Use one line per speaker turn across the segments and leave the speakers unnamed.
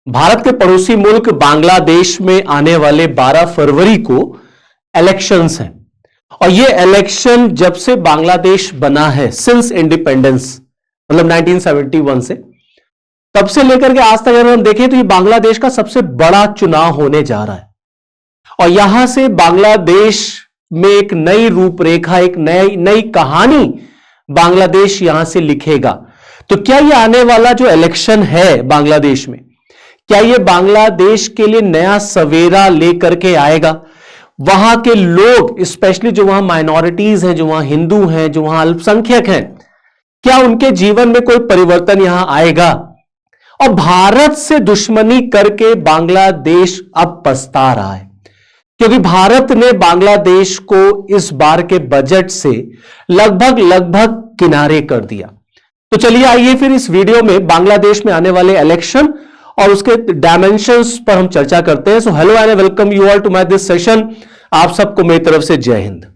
भारत के पड़ोसी मुल्क बांग्लादेश में आने वाले 12 फरवरी को इलेक्शंस हैं और ये इलेक्शन जब से बांग्लादेश बना है सिंस इंडिपेंडेंस मतलब 1971 से तब से लेकर के आज तक अगर हम देखें तो ये बांग्लादेश का सबसे बड़ा चुनाव होने जा रहा है और यहां से बांग्लादेश में एक नई रूपरेखा एक नई कहानी बांग्लादेश यहां से लिखेगा। तो क्या ये आने वाला जो इलेक्शन है बांग्लादेश में, क्या ये बांग्लादेश के लिए नया सवेरा लेकर के आएगा? वहां के लोग स्पेशली जो वहां माइनॉरिटीज हैं, जो वहां हिंदू हैं, जो वहां अल्पसंख्यक हैं, क्या उनके जीवन में कोई परिवर्तन यहां आएगा? और भारत से दुश्मनी करके बांग्लादेश अब पछता रहा है क्योंकि भारत ने बांग्लादेश को इस बार के बजट से लगभग किनारे कर दिया। तो चलिए आइए फिर इस वीडियो में बांग्लादेश में आने वाले इलेक्शन और उसके डायमेंशंस पर हम चर्चा करते हैं। So hello and welcome you all to my this session. आप सबको मेरी तरफ से जय हिंद।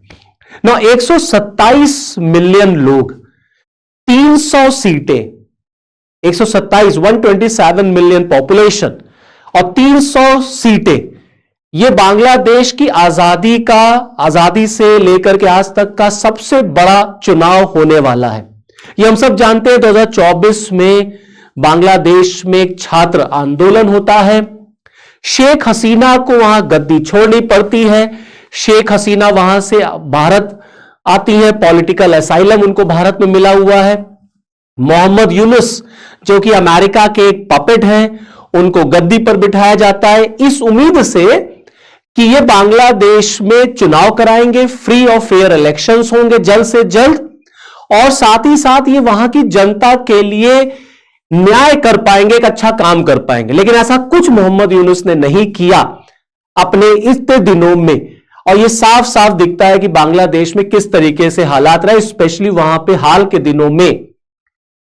ना 127 मिलियन लोग, 300 सीटें, 127 मिलियन पॉपुलेशन और 300 सीटें, यह बांग्लादेश की आजादी से लेकर के आज तक का सबसे बड़ा चुनाव होने वाला है। यह हम सब जानते हैं 2024 में बांग्लादेश में एक छात्र आंदोलन होता है। शेख हसीना को वहां गद्दी छोड़नी पड़ती है। शेख हसीना वहां से भारत आती है, पॉलिटिकल असाइलम उनको भारत में मिला हुआ है। मोहम्मद यूनुस जो कि अमेरिका के एक पपेट हैं, उनको गद्दी पर बिठाया जाता है इस उम्मीद से कि ये बांग्लादेश में चुनाव कराएंगे, फ्री और फेयर इलेक्शंस होंगे जल्द से जल्द और साथ ही साथ ये वहां की जनता के लिए न्याय कर पाएंगे, एक अच्छा काम कर पाएंगे। लेकिन ऐसा कुछ मोहम्मद यूनुस ने नहीं किया अपने इतने दिनों में और ये साफ साफ दिखता है कि बांग्लादेश में किस तरीके से हालात रहे, स्पेशली वहां पे हाल के दिनों में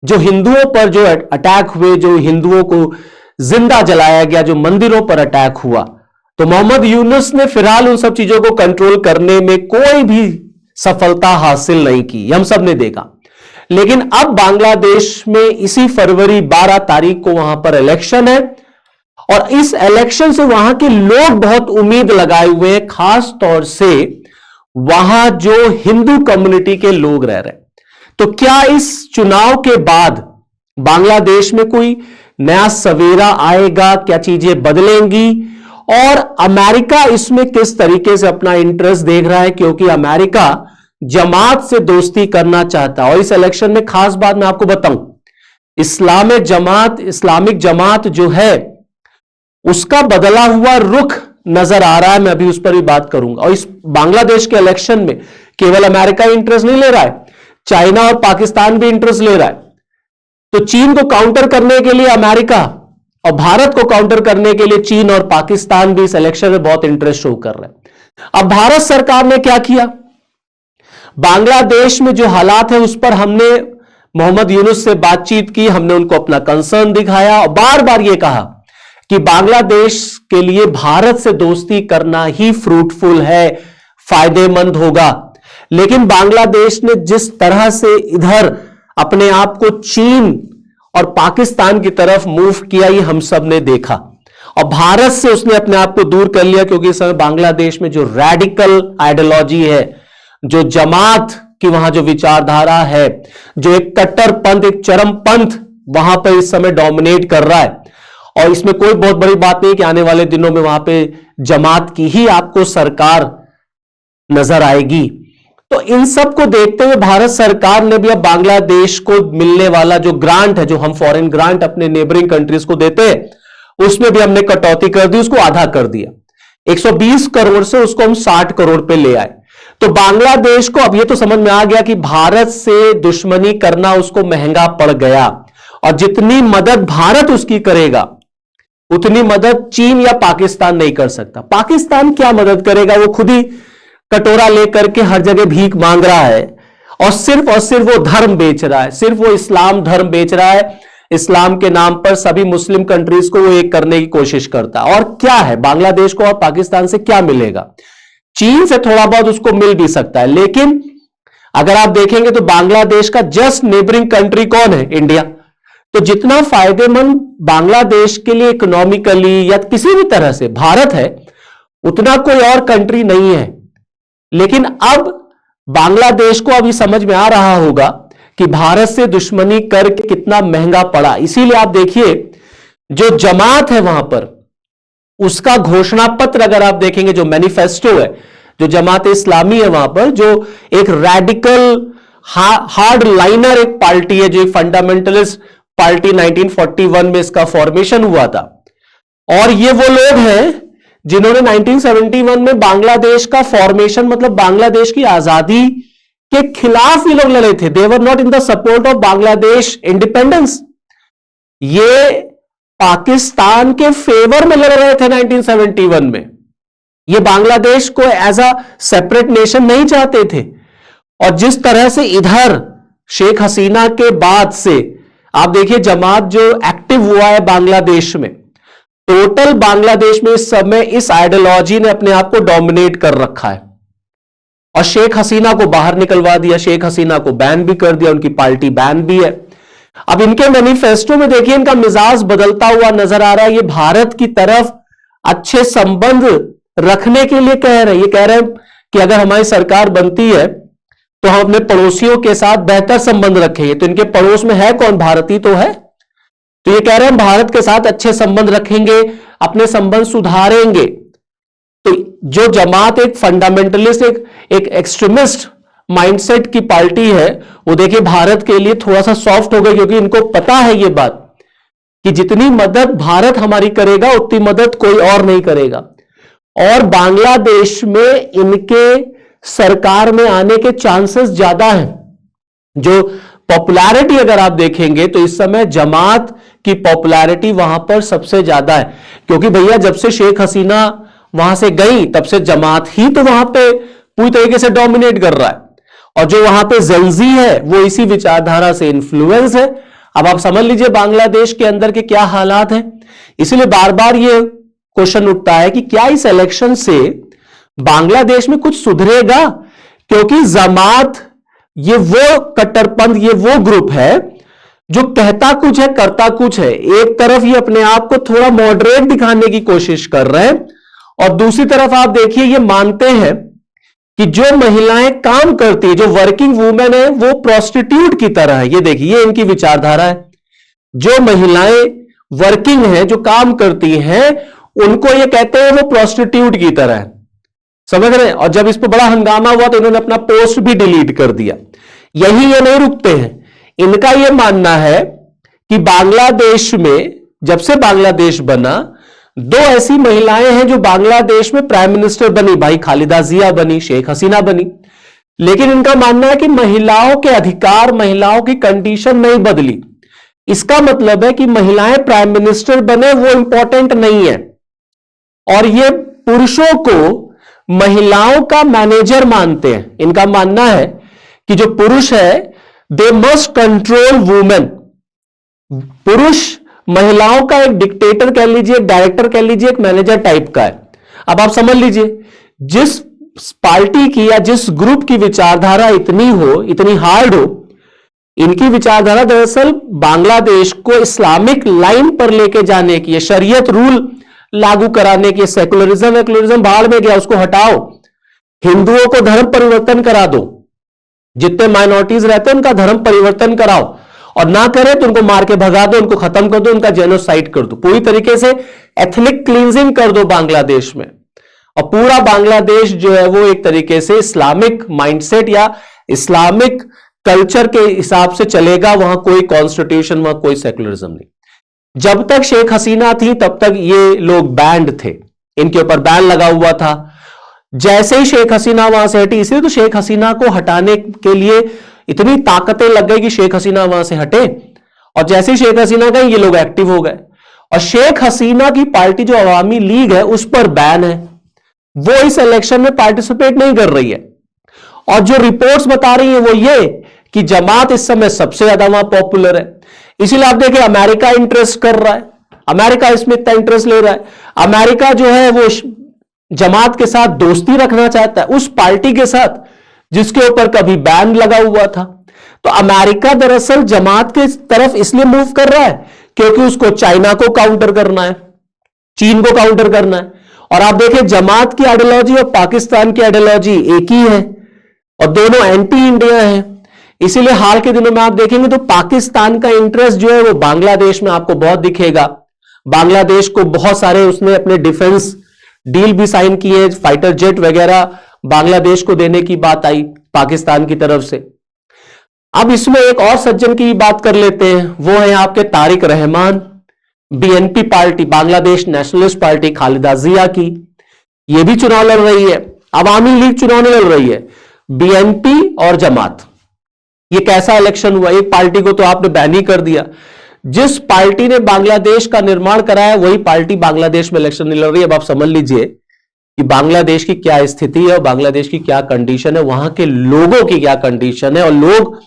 जो हिंदुओं पर जो अटैक हुए, जो हिंदुओं को जिंदा जलाया गया, जो मंदिरों पर अटैक हुआ, तो मोहम्मद यूनुस ने फिलहाल उन सब चीजों को कंट्रोल करने में कोई भी सफलता हासिल नहीं की, हम सब ने देखा। लेकिन अब बांग्लादेश में इसी फरवरी 12 तारीख को वहां पर इलेक्शन है और इस इलेक्शन से वहां के लोग बहुत उम्मीद लगाए हुए हैं, खास तौर से वहां जो हिंदू कम्युनिटी के लोग रह रहे हैं। तो क्या इस चुनाव के बाद बांग्लादेश में कोई नया सवेरा आएगा? क्या चीजें बदलेंगी? और अमेरिका इसमें किस तरीके से अपना इंटरेस्ट देख रहा है, क्योंकि अमेरिका जमात से दोस्ती करना चाहता है। और इस इलेक्शन में खास बात मैं आपको बताऊं, इस्लामिक जमात जो है उसका बदला हुआ रुख नजर आ रहा है। मैं अभी उस पर भी बात करूंगा। और इस बांग्लादेश के इलेक्शन में केवल अमेरिका इंटरेस्ट नहीं ले रहा है, चाइना और पाकिस्तान भी इंटरेस्ट ले रहा है। तो चीन को काउंटर करने के लिए अमेरिका और भारत को काउंटर करने के लिए चीन और पाकिस्तान भी इस इलेक्शन में बहुत इंटरेस्ट शो कर रहे हैं। अब भारत सरकार ने क्या किया, बांग्लादेश में जो हालात है उस पर हमने मोहम्मद यूनुस से बातचीत की, हमने उनको अपना कंसर्न दिखाया और बार बार यह कहा कि बांग्लादेश के लिए भारत से दोस्ती करना ही फ्रूटफुल है, फायदेमंद होगा। लेकिन बांग्लादेश ने जिस तरह से इधर अपने आप को चीन और पाकिस्तान की तरफ मूव किया, ये हम सब ने देखा और भारत से उसने अपने आप को दूर कर लिया, क्योंकि इस समय बांग्लादेश में जो रैडिकल आइडियोलॉजी है, जो जमात की वहां जो विचारधारा है, जो एक कट्टरपंथ, एक चरमपंथ वहां पर इस समय डोमिनेट कर रहा है। और इसमें कोई बहुत बड़ी बात नहीं कि आने वाले दिनों में वहां पे जमात की ही आपको सरकार नजर आएगी। तो इन सब को देखते हुए भारत सरकार ने भी अब बांग्लादेश को मिलने वाला जो ग्रांट है, जो हम फॉरेन ग्रांट अपने नेबरिंग कंट्रीज को देते हैं, उसमें भी हमने कटौती कर दी, उसको आधा कर दिया। 120 करोड़ से उसको हम 60 करोड़ पे ले आए। तो बांग्लादेश को अब यह तो समझ में आ गया कि भारत से दुश्मनी करना उसको महंगा पड़ गया और जितनी मदद भारत उसकी करेगा उतनी मदद चीन या पाकिस्तान नहीं कर सकता। पाकिस्तान क्या मदद करेगा, वो खुद ही कटोरा लेकर के हर जगह भीख मांग रहा है और सिर्फ वो धर्म बेच रहा है, सिर्फ वो इस्लाम धर्म बेच रहा है। इस्लाम के नाम पर सभी मुस्लिम कंट्रीज को वो एक करने की कोशिश करता है। और क्या है, बांग्लादेश को और पाकिस्तान से क्या मिलेगा? चीन से थोड़ा बहुत उसको मिल भी सकता है, लेकिन अगर आप देखेंगे तो बांग्लादेश का जस्ट नेबरिंग कंट्री कौन है? इंडिया। तो जितना फायदेमंद बांग्लादेश के लिए इकोनॉमिकली या किसी भी तरह से भारत है, उतना कोई और कंट्री नहीं है। लेकिन अब बांग्लादेश को अभी समझ में आ रहा होगा कि भारत से दुश्मनी करके कितना महंगा पड़ा। इसीलिए आप देखिए, जो जमात है वहां पर, उसका घोषणा पत्र अगर आप देखेंगे, जो मैनिफेस्टो है, जो जमात इस्लामी है वहां पर, जो एक रैडिकल हार्ड लाइनर एक पार्टी है, जो एक फंडामेंटलिस्ट पार्टी 1941 में इसका फॉर्मेशन हुआ था। और ये वो लोग हैं जिन्होंने 1971 में बांग्लादेश का फॉर्मेशन, मतलब बांग्लादेश की आजादी के खिलाफ ये लोग लड़े थे। They were not in the support of Bangladesh independence. ये पाकिस्तान के फेवर में लड़ रहे थे 1971 में। ये बांग्लादेश को एज अ सेपरेट नेशन नहीं चाहते थे। और जिस तरह से इधर शेख हसीना के बाद से आप देखिए, जमात जो एक्टिव हुआ है बांग्लादेश में, टोटल बांग्लादेश में इस समय इस आइडियोलॉजी ने अपने आप को डोमिनेट कर रखा है। और शेख हसीना को बाहर निकलवा दिया, शेख हसीना को बैन भी कर दिया, उनकी पार्टी बैन भी है। अब इनके मैनिफेस्टो में देखिए, इनका मिजाज बदलता हुआ नजर आ रहा है। ये भारत की तरफ अच्छे संबंध रखने के लिए कह रहे हैं। ये कह रहे हैं कि अगर हमारी सरकार बनती है तो हम अपने पड़ोसियों के साथ बेहतर संबंध रखेंगे। तो इनके पड़ोस में है कौन? भारत ही तो है। तो ये कह रहे हैं हम भारत के साथ अच्छे संबंध रखेंगे, अपने संबंध सुधारेंगे। तो जो जमात एक फंडामेंटलिस्ट, एक एक्सट्रीमिस्ट माइंडसेट की पार्टी है, वो देखिए भारत के लिए थोड़ा सा सॉफ्ट हो गई, क्योंकि इनको पता है ये बात कि जितनी मदद भारत हमारी करेगा उतनी मदद कोई और नहीं करेगा। और बांग्लादेश में इनके सरकार में आने के चांसेस ज्यादा हैं। जो पॉपुलैरिटी अगर आप देखेंगे तो इस समय जमात की पॉपुलैरिटी वहां पर सबसे ज्यादा है, क्योंकि भैया जब से शेख हसीना वहां से गई तब से जमात ही तो वहां पे पूरी तरीके से डोमिनेट कर रहा है। और जो वहां पे जेंजी है वो इसी विचारधारा से इन्फ्लुएंस है। अब आप समझ लीजिए बांग्लादेश के अंदर के क्या हालात हैं। इसलिए बार बार ये क्वेश्चन उठता है कि क्या इस इलेक्शन से बांग्लादेश में कुछ सुधरेगा, क्योंकि जमात ये वो कट्टरपंथ, ये वो ग्रुप है जो कहता कुछ है करता कुछ है। एक तरफ ये अपने आप को थोड़ा मॉडरेट दिखाने की कोशिश कर रहे हैं, और दूसरी तरफ आप देखिए ये मानते हैं कि जो महिलाएं काम करती है, जो वर्किंग वुमेन है, वो प्रोस्टिट्यूट की तरह है। ये देखिए, ये इनकी विचारधारा है। जो महिलाएं वर्किंग हैं, जो काम करती हैं, उनको ये कहते हैं वो प्रोस्टिट्यूट की तरह है। समझ रहे हैं? और जब इस पर बड़ा हंगामा हुआ तो इन्होंने अपना पोस्ट भी डिलीट कर दिया। यही ये नहीं रुकते हैं। इनका यह मानना है कि बांग्लादेश में जब से बांग्लादेश बना, दो ऐसी महिलाएं हैं जो बांग्लादेश में प्राइम मिनिस्टर बनी, भाई खालिदा जिया बनी, शेख हसीना बनी। लेकिन इनका मानना है कि महिलाओं के अधिकार, महिलाओं की कंडीशन नहीं बदली। इसका मतलब है कि महिलाएं प्राइम मिनिस्टर बने वो इंपॉर्टेंट नहीं है। और ये पुरुषों को महिलाओं का मैनेजर मानते हैं। इनका मानना है कि जो पुरुष है दे मस्ट कंट्रोल वुमेन। पुरुष महिलाओं का एक डिक्टेटर कह लीजिए, एक डायरेक्टर कह लीजिए, एक मैनेजर टाइप का है। अब आप समझ लीजिए, जिस पार्टी की या जिस ग्रुप की विचारधारा इतनी हो, इतनी हार्ड हो, इनकी विचारधारा दरअसल बांग्लादेश को इस्लामिक लाइन पर लेके जाने की है, शरीयत रूल लागू कराने की। सेकुलरिज्म बाहर में गया, उसको हटाओ, हिंदुओं को धर्म परिवर्तन करा दो, जितने माइनॉरिटीज रहते हैं उनका धर्म परिवर्तन कराओ, और ना करें तो उनको मार के भगा दो, उनको खत्म कर दो, उनका जेनोसाइड कर दो, पूरी तरीके से एथनिक क्लींजिंग कर दो बांग्लादेश में। और पूरा बांग्लादेश जो है वो एक तरीके से इस्लामिक माइंडसेट या इस्लामिक कल्चर के हिसाब से चलेगा। वहां कोई कॉन्स्टिट्यूशन, वहां कोई सेकुलरिज्म नहीं। जब तक शेख हसीना थी तब तक ये लोग बैंड थे, इनके ऊपर बैन लगा हुआ था। जैसे ही शेख हसीना वहां से हटी, इसलिए तो शेख हसीना को हटाने के लिए इतनी ताकतें लग गई कि शेख हसीना वहां से हटे। और जैसे ही शेख हसीना गई ये लोग एक्टिव हो गए। और शेख हसीना की पार्टी जो अवामी लीग है उस पर बैन है, वो इस इलेक्शन में पार्टिसिपेट नहीं कर रही है। और जो रिपोर्ट्स बता रही है वो ये कि जमात इस समय सबसे ज्यादा वहां पॉपुलर है। इसीलिए आप देखिए अमेरिका इंटरेस्ट कर रहा है, अमेरिका इसमें इतना इंटरेस्ट ले रहा है। अमेरिका जो है वो जमात के साथ दोस्ती रखना चाहता है, उस पार्टी के साथ जिसके ऊपर कभी बैन लगा हुआ था। तो अमेरिका दरअसल जमात के तरफ इसलिए मूव कर रहा है क्योंकि उसको चाइना को काउंटर करना है, चीन को काउंटर करना है। और आप देखें जमात की आइडियोलॉजी और पाकिस्तान की आइडियोलॉजी एक ही है और दोनों एंटी इंडिया हैं। इसीलिए हाल के दिनों में आप देखेंगे तो पाकिस्तान का इंटरेस्ट जो है वो बांग्लादेश में आपको बहुत दिखेगा। बांग्लादेश को बहुत सारे उसने अपने डिफेंस डील भी साइन किए, फाइटर जेट वगैरह बांग्लादेश को देने की बात आई पाकिस्तान की तरफ से। अब इसमें एक और सज्जन की बात कर लेते हैं, वो है आपके Tarique Rahman, BNP party, Bangladesh nationalist party Khaleda Zia की। ये भी चुनाव लड़ रही है, अवामी लीग चुनाव नहीं लड़ रही है, बीएनपी और जमात। ये कैसा इलेक्शन हुआ? एक पार्टी को तो आपने बैन ही कर दिया। जिस पार्टी ने बांग्लादेश का निर्माण कराया वही पार्टी बांग्लादेश में इलेक्शन नहीं लड़ रही है। अब आप समझ लीजिए कि बांग्लादेश की क्या स्थिति है और बांग्लादेश की क्या कंडीशन है, वहां के लोगों की क्या कंडीशन है और लोग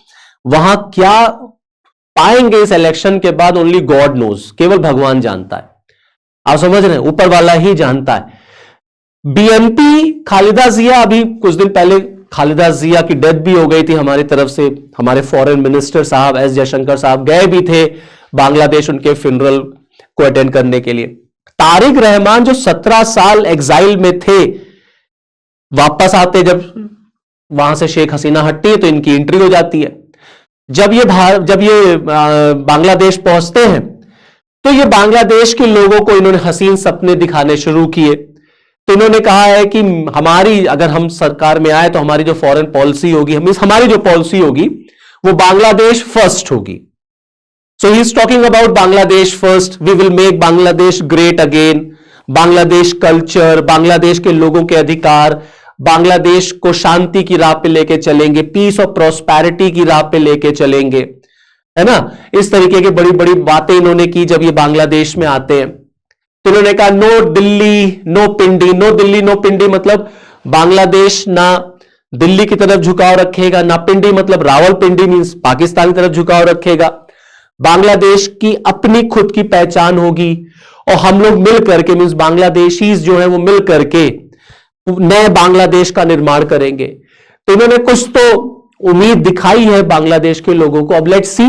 वहां क्या पाएंगे इस इलेक्शन के बाद। ओनली गॉड नोज, केवल भगवान जानता है। आप समझ रहे हैं, ऊपर वाला ही जानता है। बीएनपी खालिदा जिया, अभी कुछ दिन पहले खालिदा जिया की डेथ भी हो गई थी हमारी तरफ से। हमारे फॉरेन मिनिस्टर साहब एस जयशंकर साहब गए भी थे बांग्लादेश उनके फ्यूनरल को अटेंड करने के लिए। तारिक रहमान जो 17 साल एग्जाइल में थे, वापस आते जब वहां से शेख हसीना हटती है तो इनकी एंट्री हो जाती है। जब ये बांग्लादेश पहुंचते हैं तो ये बांग्लादेश के लोगों को इन्होंने हसीन सपने दिखाने शुरू किए। तो इन्होंने कहा है कि हमारी, अगर हम सरकार में आए तो हमारी जो फॉरेन पॉलिसी होगी, हमारी जो पॉलिसी होगी वो बांग्लादेश फर्स्ट होगी। So he is talking about Bangladesh first, we will make Bangladesh great again, Bangladesh culture, Bangladesh के लोगों के अधिकार, बांग्लादेश को शांति की राह पे लेके चलेंगे, पीस और प्रॉस्पेरिटी की राह पे लेके चलेंगे, है ना। इस तरीके की बड़ी बड़ी बातें इन्होंने की जब ये बांग्लादेश में आते हैं। तो इन्होंने कहा नो दिल्ली नो पिंडी, नो दिल्ली नो पिंडी मतलब बांग्लादेश ना दिल्ली की तरफ झुकाव रखेगा, ना पिंडी मतलब रावलपिंडी मींस पाकिस्तान की तरफ झुकाव रखेगा। बांग्लादेश की अपनी खुद की पहचान होगी और हम लोग मिल करके मींस बांग्लादेशीज जो है वो मिल करके नए बांग्लादेश का निर्माण करेंगे। तो इन्होंने कुछ तो उम्मीद दिखाई है बांग्लादेश के लोगों को। अब let's see,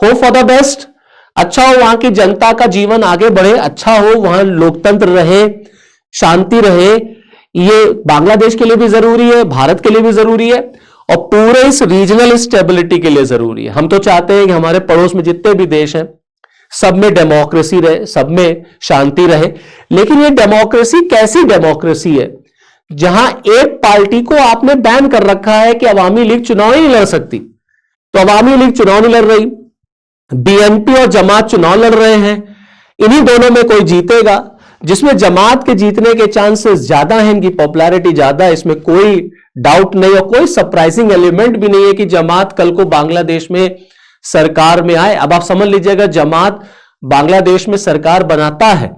hope for the best. अच्छा हो, वहां की जनता का जीवन आगे बढ़े, अच्छा हो, वहां लोकतंत्र रहे, शांति रहे। ये बांग्लादेश के लिए भी जरूरी है, भारत के लिए भी जरूरी है और पूरे इस रीजनल स्टेबिलिटी के लिए जरूरी है। हम तो चाहते हैं कि हमारे पड़ोस में जितने भी देश हैं सब में डेमोक्रेसी रहे, सब में शांति रहे। लेकिन ये डेमोक्रेसी कैसी डेमोक्रेसी है जहां एक पार्टी को आपने बैन कर रखा है कि अवामी लीग चुनाव ही नहीं लड़ सकती। तो अवामी लीग चुनाव नहीं लड़ रही, बीएनपी और जमात चुनाव लड़ रहे हैं, इन्हीं दोनों में कोई जीतेगा। जिसमें जमात के जीतने के चांसेस ज्यादा हैं, इनकी पॉपुलैरिटी ज्यादा है, इसमें कोई डाउट नहीं और कोई सरप्राइजिंग एलिमेंट भी नहीं है कि जमात कल को बांग्लादेश में सरकार में आए। अब आप समझ लीजिएगा, जमात बांग्लादेश में सरकार बनाता है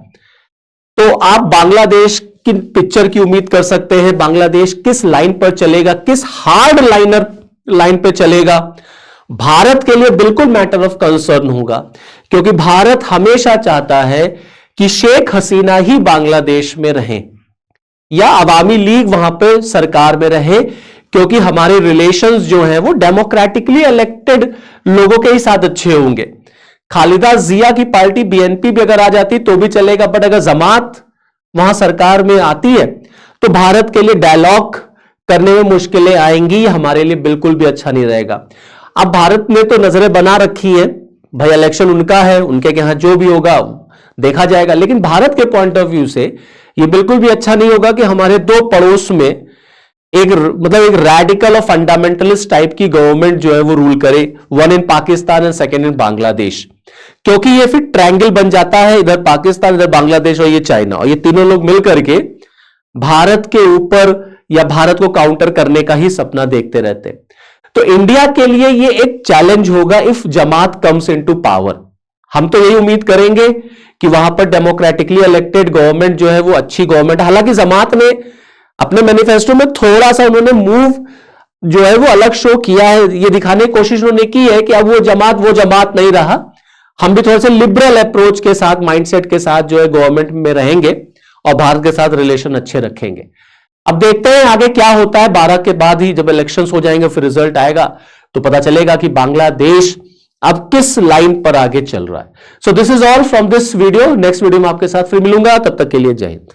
तो आप बांग्लादेश की पिक्चर की उम्मीद कर सकते हैं। बांग्लादेश किस लाइन पर चलेगा, किस हार्ड लाइन पर चलेगा, भारत के लिए बिल्कुल मैटर ऑफ कंसर्न होगा। क्योंकि भारत हमेशा चाहता है कि शेख हसीना ही बांग्लादेश में रहे या अवामी लीग वहां पे सरकार में रहे, क्योंकि हमारे रिलेशंस जो हैं वो डेमोक्रेटिकली इलेक्टेड लोगों के ही साथ अच्छे होंगे। खालिदा जिया की पार्टी बीएनपी भी अगर आ जाती तो भी चलेगा, बट अगर जमात वहां सरकार में आती है तो भारत के लिए डायलॉग करने में मुश्किलें आएंगी, हमारे लिए बिल्कुल भी अच्छा नहीं रहेगा। अब भारत ने तो नजरें बना रखी है, भाई इलेक्शन उनका है, उनके यहां जो भी होगा देखा जाएगा। लेकिन भारत के पॉइंट ऑफ व्यू से यह बिल्कुल भी अच्छा नहीं होगा कि हमारे दो पड़ोस में एक रैडिकल और फंडामेंटलिस्ट टाइप की गवर्नमेंट जो है वो रूल करे, one in Pakistan and second in Bangladesh. क्योंकि ये फिर ट्रायंगल बन जाता है, इधर पाकिस्तान, इधर बांग्लादेश और ये चाइना, और ये तीनों लोग मिलकर के भारत के ऊपर या भारत को काउंटर करने का ही सपना देखते रहते हैं। तो इंडिया के लिए ये एक चैलेंज होगा if Jamaat comes into power. हम तो यही उम्मीद करेंगे कि वहां पर डेमोक्रेटिकली इलेक्टेड गवर्नमेंट जो है वो अच्छी गवर्नमेंट। हालांकि जमात ने अपने मैनिफेस्टो में थोड़ा सा उन्होंने मूव जो है वो अलग शो किया है, ये दिखाने की कोशिश उन्होंने की है कि अब वो जमात नहीं रहा, हम भी थोड़े से लिबरल अप्रोच के साथ, माइंडसेट के साथ जो है गवर्नमेंट में रहेंगे और भारत के साथ रिलेशन अच्छे रखेंगे। अब देखते हैं आगे क्या होता है। 12 के बाद ही जब इलेक्शंस हो जाएंगे फिर रिजल्ट आएगा। तो पता चलेगा कि बांग्लादेश अब किस लाइन पर आगे चल रहा है। So this is all from this video. Next video में आपके साथ फिर मिलूंगा, तब तक के लिए जय हिंद।